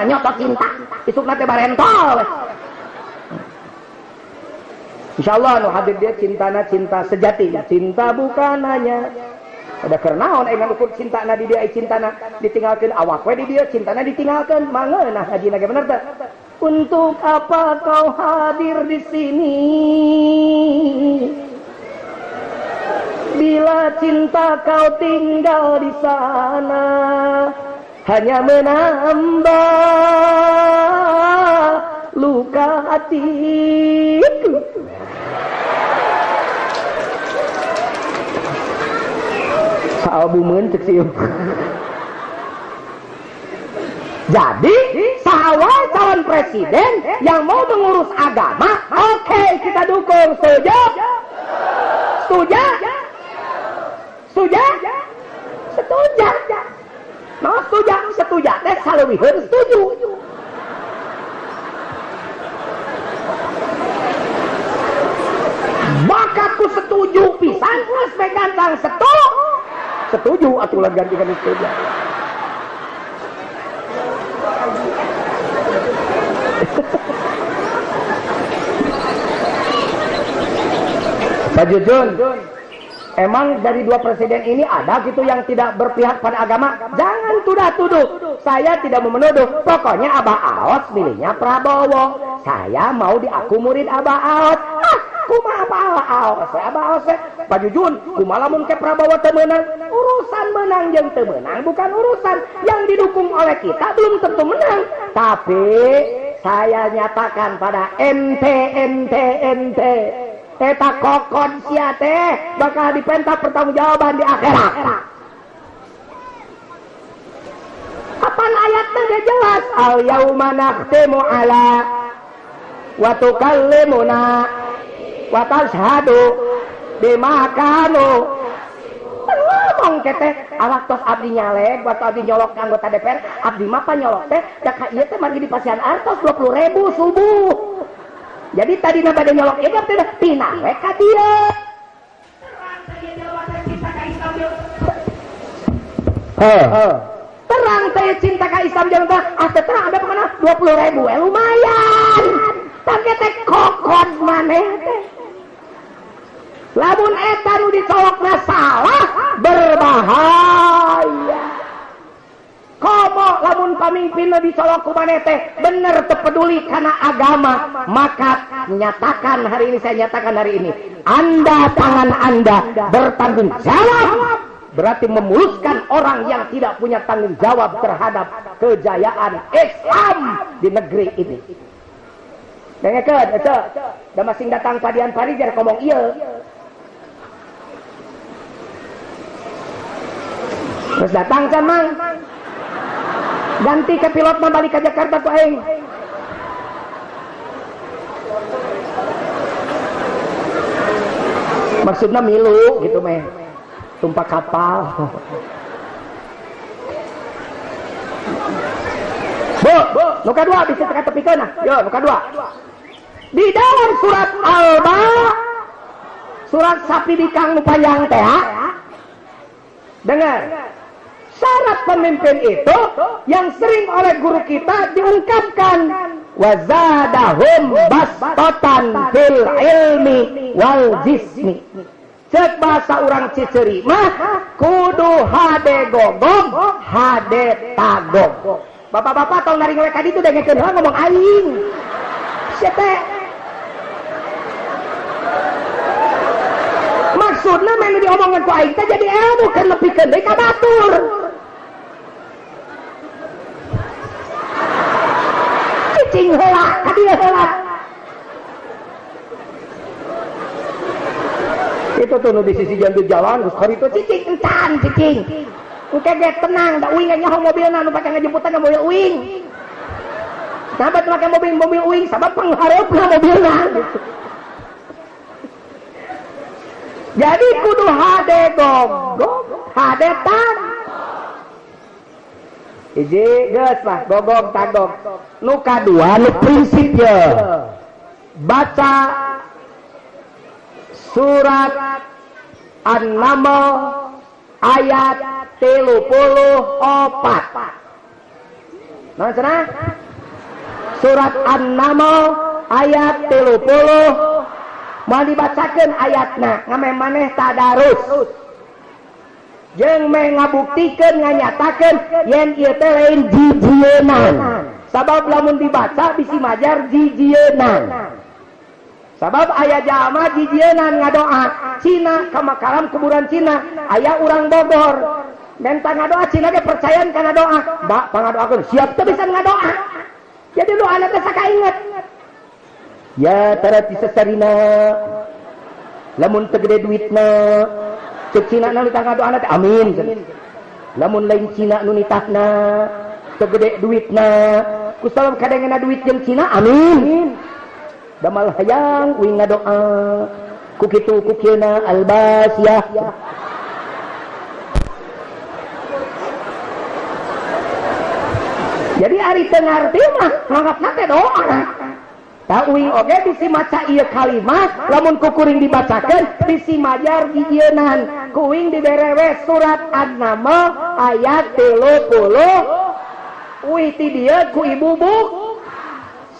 mah nyotot cinta. Isuk nate barentol. Insyaallah nu hadir dia cintana cinta sejati. Cinta bukan hanya ada kernaon engan ukur cintana di dia cintana ditinggalkeun awak we di dia cintana ditinggalkeun mangeunah hajina ge bener teh. Untuk apa kau hadir di sini? Bila cinta kau tinggal di sana, hanya menambah luka hatiku. Saalbumeun cek sieu. Jadi, sawal calon presiden yang mau mengurus agama, oke, kita dukung. Setuju? Setuju? Setuju? Setuju. Nah, setuju, setuju. Teh saleuwiheur setuju. Bakatku setuju pisan, geus megantang setuju. Setuju atuh gantikan setuju. Pak Jujun, emang dari dua presiden ini ada gitu yang tidak berpihak pada agama? Jangan tuduh. Saya tidak mau menuduh. Pokoknya Abah Aos milihnya Prabowo. Saya mau diaku murid Abah Aos. Kumaha Abah Aos? Abah Aos. Pak Jujun, kumaha lamun ke Prabowo teu meunang? Urusan menang jeung teu meunang bukan urusan yang didukung oleh kita belum tentu menang. Tapi saya nyatakan pada ente eta kokon sia teh bakal dipenta pertanggungjawaban di akhirat. Apaan ayatnya dia jelas? Al yauma nakhtimu ala wa tukallimuna wa tashhadu bima kanu. Ngomong kete awak tos abdi nyalek waktu abdi nyolok anggota DPR abdi mah nyolok teh da ka ieu teh margi di Pasian Artos 20.000 subuh. Jadi tadi na bade nyolok ieu teh pinah we ka dieu. Terang teh cinta ka Islam jeung teh atuh terang ada pemana 20.000 lumayan. Tapi teh kokon maneh teh. Lamun eta nu dicolokna salah berbahaya. Komo lamun pamimpinna dicolok ku maneh teh bener teu peduli kana agama, maka nyatakan hari ini saya nyatakan hari ini, tangan Anda bertanggung jawab. Berarti memuluskan orang yang tidak punya tanggung jawab terhadap kejayaan Islam di negeri ini. Dengekeun eta, da masing datang padian parijar ngomong ieu. Terus datang kan mang ganti ke pilot mah balik ke Jakarta tuh aing. Maksudnya milu gitu meh tumpah kapal. Bu, nuka dua bisa teka tepikeun nah. Yo, nuka dua. Di dalam surat Alba surat sapi dikang nu panjang teh. Dengar. Syarat pemimpin itu yang sering oleh guru kita diungkapkan wazadahum bastatan fil ilmi wal jismi. Cek bahasa orang Ciceri mah kudu hade gogog hade tagog. Bapak-bapak tong naring mereka itu dengekeun heula ngomong aing. Sia teh maksudna menu diomongkeun ku aing teh jadi ilmu keur nepikeun deui ka batur. Cicing heula, kadieu heula. Itu tuh nu di sisi jantung jalan, geus kari itu cicing encan cicing. Engke ge tenang, da uing nyaho mobilna nu pake ngajemputan mobil uing. Sahabat make mobil uing, sabab penghareupna mobilna. Jadi kudu hade gogog, hade tag. Iji geus mah gogog tagog. Nu kadua nu prinsip ye. Baca surat An-Naml ayat 34. Nah, cenah surat An-Naml ayat 30 mau dibacakeun ayatna ngame maneh tadarus jeung me ngabuktikeun nganyatakeun yen ieu teh lain jijienan sabab lamun dibaca bisi majar jijienan sabab aya jalma jijienan ngadoa Cina ka Makaram kuburan Cina aya urang Bogor menta ngadoa Cina ge percayaan kana doa da pangadoakeun siap teu bisa ngadoa jadi lu anak teh sakainget ya tarati sesarina lamun teu gede duitna ceuk Cina nu ditangga doana teh amin lamun lain Cina nu nitahna teu gede duitna kusabab kadangena duit jeung Cina amin damal hayang uing ngadoa ku kitu ku kieuna albasiyah jadi ari teu ngarti mah nganggapna teh doa uing oge bisi maca ieu kalimat lamun kukuring dibacakeun bisi majar jijienan kuing diberewe surat An-Naml ayat 30 uih ti dieu ku ibu buk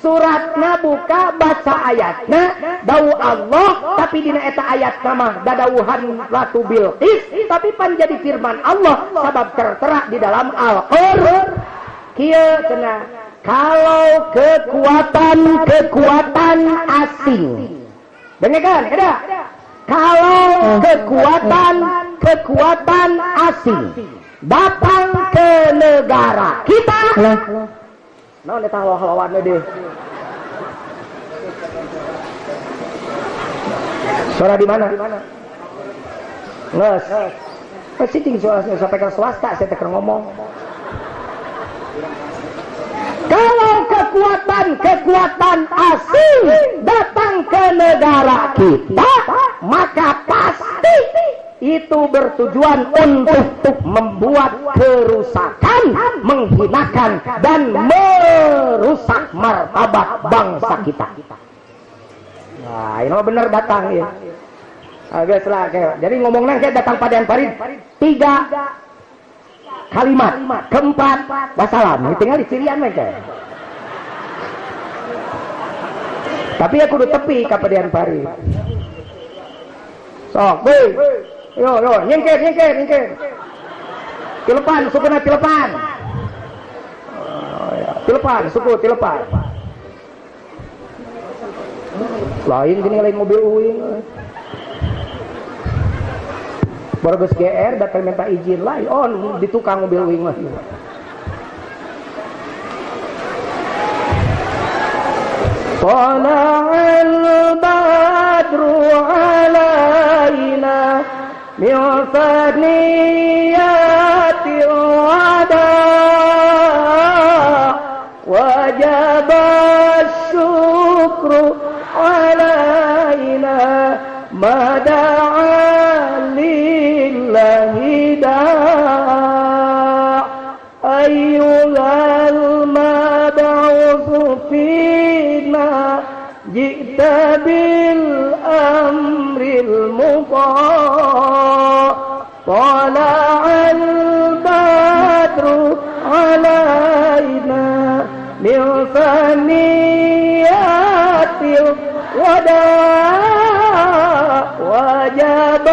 suratna buka baca ayatna dawu Allah tapi dina eta ayatna mah dadawuhan Ratu Bilqis tapi pan jadi firman Allah sabab tertera di dalam Al-Qur'an kieu cenah kalau kekuatan asing dengarkan ada kalau kekuatan asing datang ke negara kita naon eta lawan deh suara di mana nges pasti tinggi suaranya sampai ke swasta saya teker ngomong kalau kekuatan asing datang ke negara kita maka pasti itu bertujuan untuk membuat kerusakan, menghinakan dan merusak martabat bangsa kita. Nah, ini benar datang ya. Agak salah kayak. Jadi ngomongnya kayak datang pada Farid 3 kalimat keempat wassalam tinggal di cirian mereka tapi aku udah tepi kapadian Farid sok boy yo nyengker tilepan suku na tilepan tilepan suku tilepan lain gini lain mobil uing baru geus GR datang minta izin lain di tukang mobil uing mah Tala'al badru alaina min faniyatil wada wajaba syukru alaina mada'a lillahi da' ayyuhal mab'utsu fina ji'ta bil amril mudha' tala'al badru alaina min faniyatil wada' wajib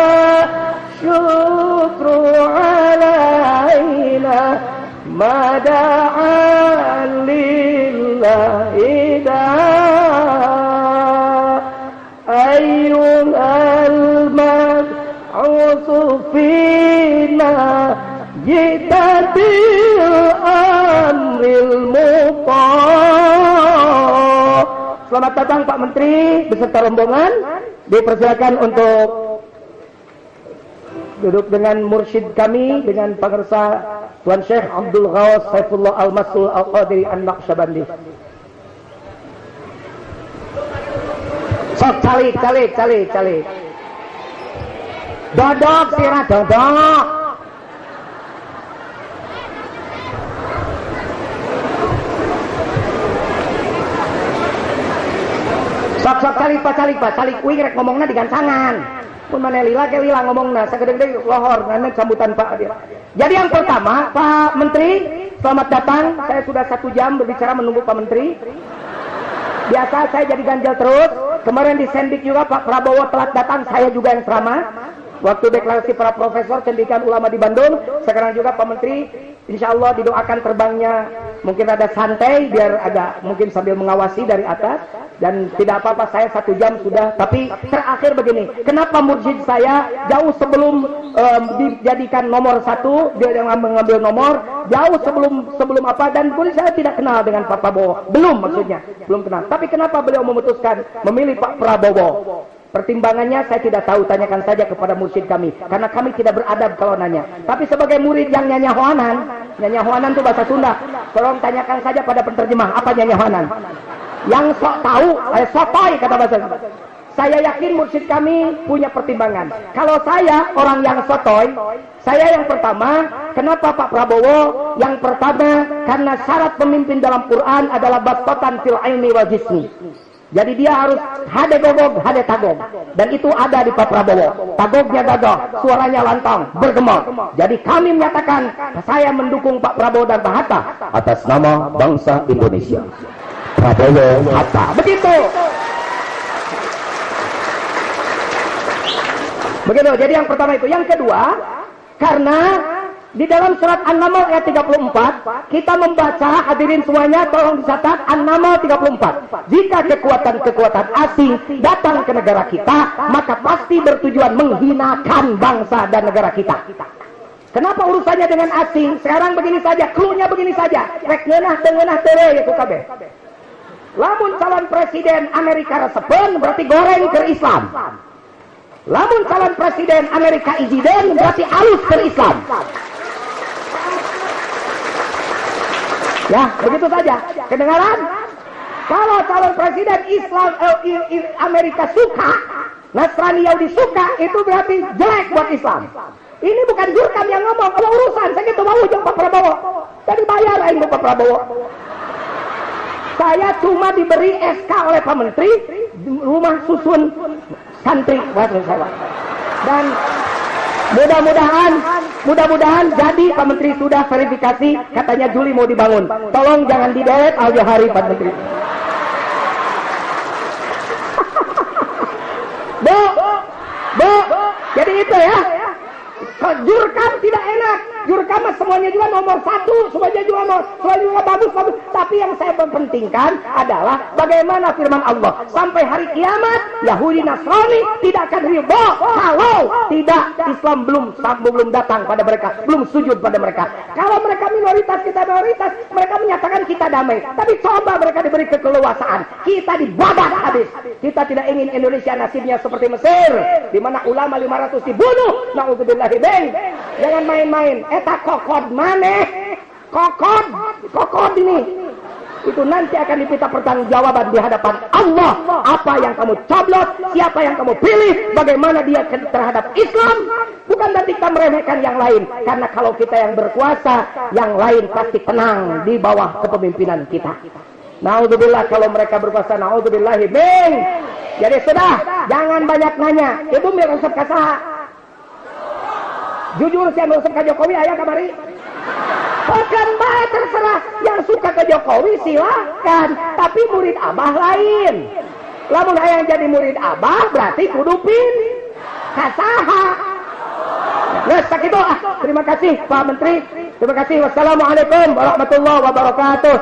syukru alaina mada'an lillahi ayyuhal mab'utsu fina jita bil amril mudha'. Selamat datang Pak Menteri beserta rombongan. Dipersilakan untuk duduk dengan mursyid kami, dengan pengersa Tuan Syekh Abdul Ghawas Saifullah Al-Masul Al-Qadiri An-Naqsyabandi. Sok calik. Dodok sirah dodok. Sok calik uing rek ngomongna digancangan. Pun mana lila ngomongna sagede-gede lohor ngana sambutan Pak dia. Jadi yang pertama Pak Menteri selamat datang. Saya sudah 1 jam berbicara menunggu Pak Menteri. Biasa saya jadi ganjal terus. Kemarin di Sendik juga Pak Prabowo telat datang, saya juga yang ceramah. Waktu deklarasi para profesor cendikian ulama di Bandung, sekarang juga Pak Menteri, insya Allah didoakan terbangnya mungkin ada santai, biar agak mungkin sambil mengawasi dari atas. Dan tidak apa-apa, saya 1 jam sudah. Tapi terakhir begini, kenapa mursyid saya jauh sebelum dijadikan nomor 1, dia yang mengambil nomor, jauh sebelum apa, dan pun saya tidak kenal dengan Pak Prabowo, belum maksudnya, belum kenal. Tapi kenapa beliau memutuskan memilih Pak Prabowo? Pertimbangannya saya tidak tahu, tanyakan saja kepada mursyid kami, karena kami tidak beradab kalau nanya. Tapi sebagai murid yang nyanyahoanan itu bahasa Sunda, tolong tanyakan saja pada penterjemah apa nyanyahoanan. Yang sok tahu, sotoy kata bahasa Sunda. Saya yakin mursyid kami punya pertimbangan. Kalau saya orang yang sotoy, saya yang pertama, kenapa Pak Prabowo? Yang pertama, karena syarat pemimpin dalam Quran adalah bastotan fil ilmi wal jismi. Jadi dia harus hade gogog, hade tagog. Dan itu ada di Pak Prabowo. Tagognya gagah, suaranya lantang, bergema. Jadi kami menyatakan, saya mendukung Pak Prabowo dan Pak Hatta atas nama bangsa Indonesia. Prabowo Hatta. Begitu. Begitu. Jadi yang pertama itu. Yang kedua, karena di dalam surat An-Naml ayat 34, kita membaca, hadirin semuanya tolong dicatat, An-Naml 34. Jika kekuatan-kekuatan asing datang ke negara kita, maka pasti bertujuan menghinakan bangsa dan negara kita. Kenapa urusannya dengan asing? Sekarang begini saja, clue-nya begini saja. Rek ngeunah teu ngeunah teu ya ku kabeh. Lamun calon presiden Amerika resepen berarti goreng ke Islam. Lamun calon presiden Amerika iziden berarti alus ke Islam. Ya, begitu saja. Kedengaran? Kalau calon presiden Islam Amerika suka, Nasrani Yahudi suka, itu berarti jelek buat Islam. Ini bukan Jurkam yang ngomong, kalau urusan saya gitu mau jeung Pak Prabowo. Tadi bayar aing Pak Prabowo. Saya cuma diberi SK oleh Pak Menteri rumah susun santri buat saya. Dan mudah-mudahan jadi Pak Menteri sudah verifikasi, katanya Juli mau dibangun. Tolong jangan didelete Al-Johari Pak Menteri. Bu, jadi itu ya. Jurkam tidak enak. Jurkam semuanya juga nomor 1, semuanya juga bagus. Tapi yang saya pentingkan adalah bagaimana firman Allah. Sampai hari kiamat, Yahudi Nasrani tidak akan ridha kalau tidak Islam belum datang pada mereka, belum sujud pada mereka. Kalau mereka minoritas, kita mayoritas, mereka menyatakan kita damai. Tapi coba mereka diberi keleluasaan, kita dibabat habis. Kita tidak ingin Indonesia nasibnya seperti Mesir, di mana ulama 500 dibunuh. Nauzubillahi min. Jangan main-main. Eta kokod maneh. Kokod ini. Itu nanti akan diminta pertanggungjawaban di hadapan Allah. Apa yang kamu coblos, siapa yang kamu pilih, bagaimana dia terhadap Islam. Bukan berarti kita meremehkan yang lain. Karena kalau kita yang berkuasa, yang lain pasti tenang di bawah kepemimpinan kita. Naudzubillah, kalau mereka berkuasa, naudzubillahi min. Jadi sudah, jangan banyak nanya. Ibu resep ka saha? Jujur sih resep ka Jokowi aya kamari. Bukan bae terserah, yang suka ke Jokowi silahkan, tapi murid Abah lain. Lamun aya yang jadi murid Abah berarti kudu pilih ka saha. Nah, sakitu terima kasih Pak Menteri. Terima kasih. Wassalamualaikum warahmatullahi wabarakatuh.